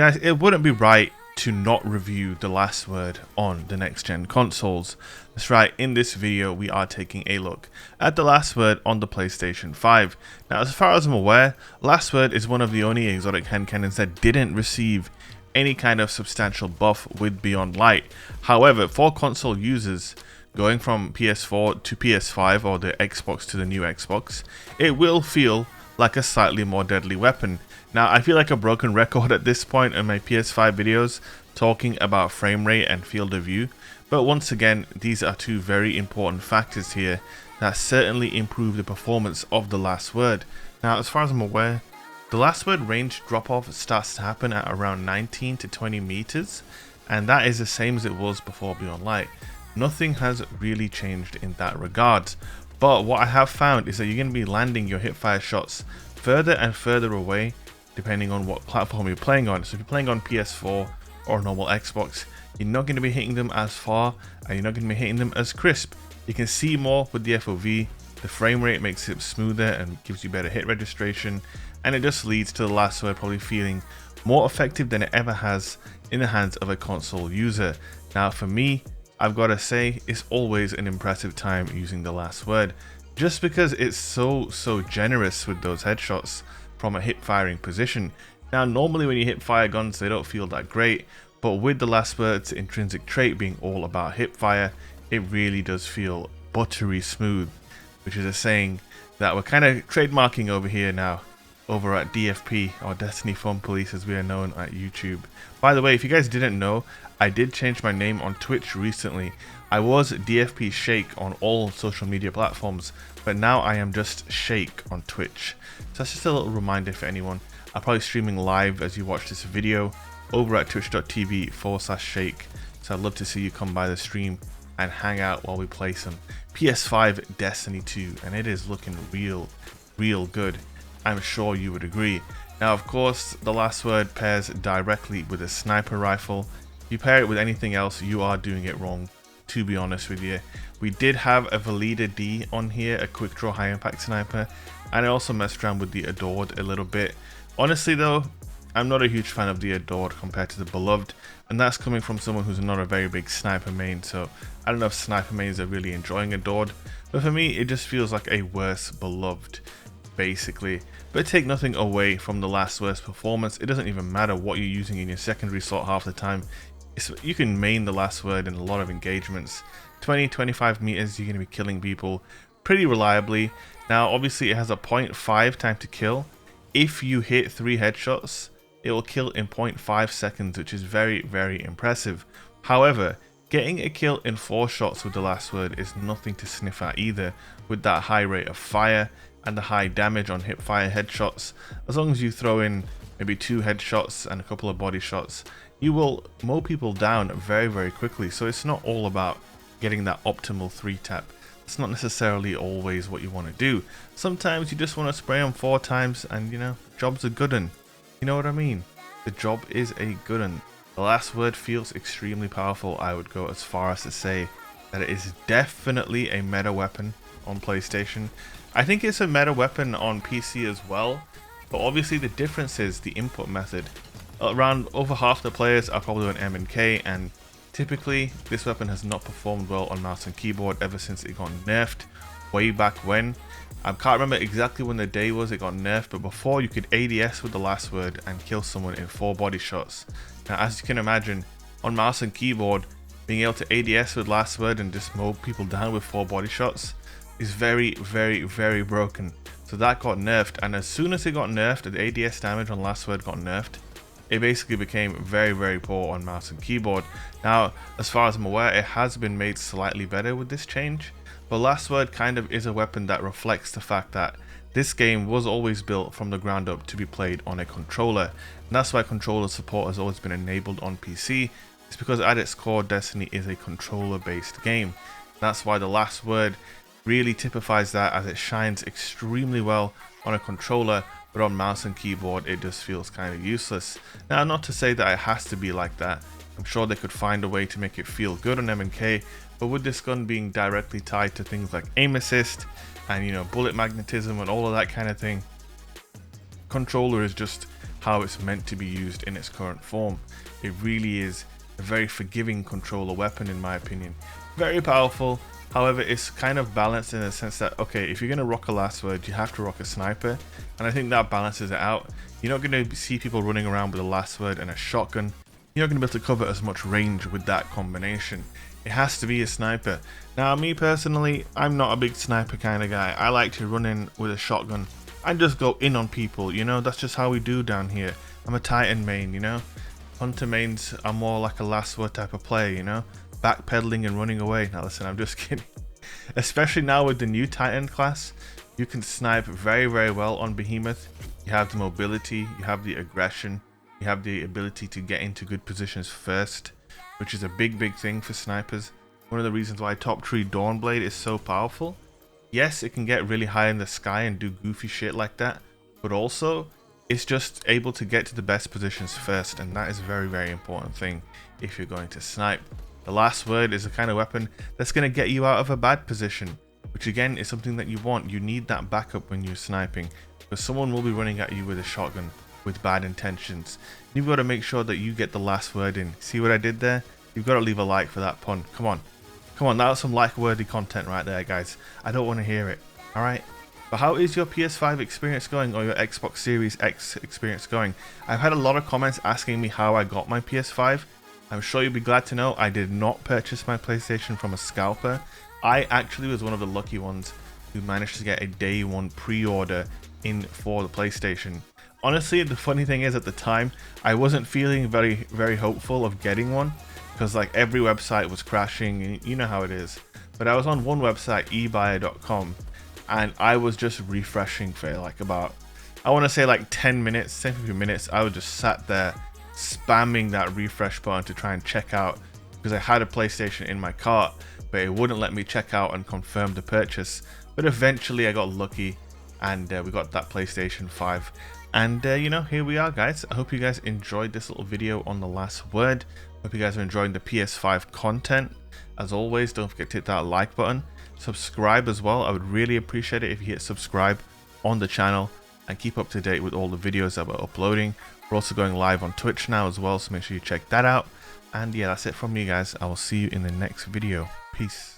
Guys, it wouldn't be right to not review The Last Word on the next gen consoles. That's right, in this video we are taking a look at The Last Word on the PlayStation 5. Now, as far as I'm aware, Last Word is one of the only exotic hand cannons that didn't receive any kind of substantial buff with Beyond Light. However, for console users going from PS4 to PS5 or the Xbox to the new Xbox, it will feel like a slightly more deadly weapon. Now, I feel like a broken record at this point in my PS5 videos talking about frame rate and field of view, but once again, these are two very important factors here that certainly improve the performance of The Last Word. Now, as far as I'm aware, The Last Word range drop-off starts to happen at around 19 to 20 meters, and that is the same as it was before Beyond Light. Nothing has really changed in that regard, but what I have found is that you're going to be landing your hipfire shots further and further away depending on what platform you're playing on. So if you're playing on PS4 or normal Xbox, you're not going to be hitting them as far and you're not going to be hitting them as crisp. You can see more with the FOV, the frame rate makes it smoother and gives you better hit registration, and it just leads to The Last Word probably feeling more effective than it ever has in the hands of a console user. Now for me, I've got to say, it's always an impressive time using The Last Word, just because it's so generous with those headshots from a hip firing position. Now normally when you hip fire guns, they don't feel that great, but with The Last Word's intrinsic trait being all about hip fire, it really does feel buttery smooth, which is a saying that we're kind of trademarking over here now, over at DFP, or Destiny Fun Police as we are known at YouTube. By the way, if you guys didn't know, I did change my name on Twitch recently. I was DFP Shake on all social media platforms, but now I am just Shake on Twitch. So that's just a little reminder for anyone. I'm probably streaming live as you watch this video over at twitch.tv/Shake. So I'd love to see you come by the stream and hang out while we play some PS5 Destiny 2, and it is looking real good. I'm sure you would agree. Now, of course, The Last Word pairs directly with a sniper rifle. If you pair it with anything else, you are doing it wrong, to be honest with you. We did have a Valida D on here, a quick draw high impact sniper, and I also messed around with the Adored a little bit. Honestly though, I'm not a huge fan of the Adored compared to the Beloved, and that's coming from someone who's not a very big sniper main, so I don't know if sniper mains are really enjoying Adored, but for me it just feels like a worse Beloved, basically. But take nothing away from The Last Word's performance, it doesn't even matter what you're using in your secondary slot half the time. You can main The Last Word in a lot of engagements. 20-25 meters, you're going to be killing people pretty reliably. Now obviously it has a 0.5 time to kill. If you hit 3 headshots, it will kill in 0.5 seconds, which is very impressive. However, getting a kill in 4 shots with The Last Word is nothing to sniff at either, with that high rate of fire and the high damage on hip fire headshots. As long as you throw in maybe 2 headshots and a couple of body shots, you will mow people down very quickly. So it's not all about getting that optimal 3-tap. It's not necessarily always what you want to do. Sometimes you just want to spray them 4 times and, you know, job's a good one. You know what I mean? The job is a good one. The Last Word feels extremely powerful. I would go as far as to say that it is definitely a meta weapon on PlayStation. I think it's a meta weapon on PC as well, but obviously the difference is the input method. Around over half the players are probably on M and K, and typically this weapon has not performed well on mouse and keyboard ever since it got nerfed way back when. I can't remember exactly when the day was it got nerfed, but before you could ADS with The Last Word and kill someone in 4 body shots. Now as you can imagine, on mouse and keyboard, being able to ADS with Last Word and just mow people down with 4 body shots is very broken. So that got nerfed, and as soon as it got nerfed, the ADS damage on Last Word got nerfed. It basically became very poor on mouse and keyboard. Now, as far as I'm aware, it has been made slightly better with this change, but Last Word kind of is a weapon that reflects the fact that this game was always built from the ground up to be played on a controller, and that's why controller support has always been enabled on PC. It's because at its core, Destiny is a controller-based game. That's why The Last Word really typifies that, as it shines extremely well on a controller, but on mouse and keyboard it just feels kind of useless. Now, not to say that it has to be like that. I'm sure they could find a way to make it feel good on M&K, but with this gun being directly tied to things like aim assist and, you know, bullet magnetism and all of that kind of thing, controller is just how it's meant to be used in its current form. It really is a very forgiving controller weapon in my opinion. Very powerful, however it's kind of balanced in the sense that, okay, if you're going to rock a last word, you have to rock a sniper, and I think that balances it out. You're not going to see people running around with a last word and a shotgun. You're not going to be able to cover as much range with that combination. It has to be a sniper. Now me personally, I'm not a big sniper kind of guy. I like to run in with a shotgun and just go in on people, you know, that's just how we do down here. I'm a Titan main, you know. Hunter mains are more like a last word type of player, you know, backpedaling and running away. Now listen, I'm just kidding. Especially now with the new Titan class, you can snipe very, very well on Behemoth. You have the mobility, you have the aggression, you have the ability to get into good positions first, which is a big thing for snipers. One of the reasons why Top Tree Dawnblade is so powerful. Yes, it can get really high in the sky and do goofy shit like that, but also it's just able to get to the best positions first, and that is a very, very important thing if you're going to snipe. The last word is a kind of weapon that's going to get you out of a bad position, which again is something that you want. You need that backup when you're sniping, because someone will be running at you with a shotgun with bad intentions. You've got to make sure that you get the last word in. See what I did there? You've got to leave a like for that pun. Come on. Come on, that was some like-worthy content right there, guys. I don't want to hear it. Alright? But how is your PS5 experience going, or your Xbox Series X experience going? I've had a lot of comments asking me how I got my PS5. I'm sure you'll be glad to know I did not purchase my PlayStation from a scalper. I actually was one of the lucky ones who managed to get a day one pre-order in for the PlayStation. Honestly, the funny thing is, at the time, I wasn't feeling very hopeful of getting one, because like every website was crashing, and you know how it is. But I was on one website, ebuyer.com, and I was just refreshing for like about, I want to say like 10 minutes, 10 15 minutes. I was just sat there spamming that refresh button to try and check out, because I had a PlayStation in my cart, but it wouldn't let me check out and confirm the purchase. But eventually I got lucky, and we got that PlayStation 5. And you know, here we are, guys. I hope you guys enjoyed this little video on the last word. Hope you guys are enjoying the PS5 content. As always, don't forget to hit that like button. Subscribe as well. I would really appreciate it if you hit subscribe on the channel, and keep up to date with all the videos that we're uploading. We're also going live on Twitch now as well, so make sure you check that out. And yeah, that's it from me, guys. I will see you in the next video. Peace.